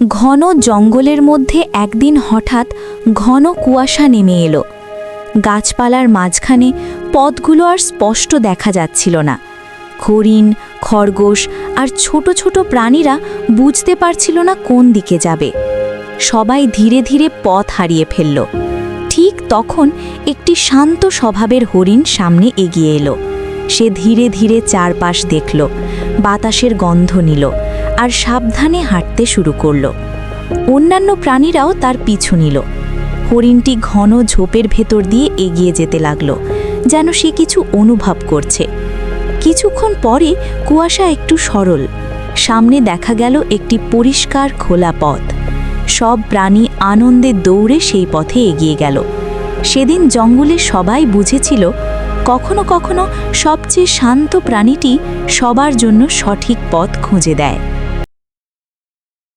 ঘন জঙ্গলের মধ্যে একদিন হঠাৎ ঘন কুয়াশা নেমে এলো। গাছপালার মাঝখানে পথগুলো আর স্পষ্ট দেখা যাচ্ছিল না। হরিণ, খরগোশ আর ছোট ছোট প্রাণীরা বুঝতে পারছিল না কোন দিকে যাবে। সবাই ধীরে ধীরে পথ হারিয়ে ফেলল। ঠিক তখন একটি শান্ত স্বভাবের হরিণ সামনে এগিয়ে এলো। সে ধীরে ধীরে চারপাশ দেখল, বাতাসের গন্ধ নিল আর সাবধানে হাঁটতে শুরু করল। অন্যান্য প্রাণীরাও তার পিছু নিল। হরিণটি ঘন ঝোপের ভেতর দিয়ে এগিয়ে যেতে লাগল, যেন সে কিছু অনুভব করছে। কিছুক্ষণ পরে কুয়াশা একটু সরল। সামনে দেখা গেল একটি পরিষ্কার খোলা পথ। সব প্রাণী আনন্দে দৌড়ে সেই পথে এগিয়ে গেল। সেদিন জঙ্গলে সবাই বুঝেছিল, কখনো কখনো সবচেয়ে শান্ত প্রাণীটি সবার জন্য সঠিক পথ খুঁজে দেয়।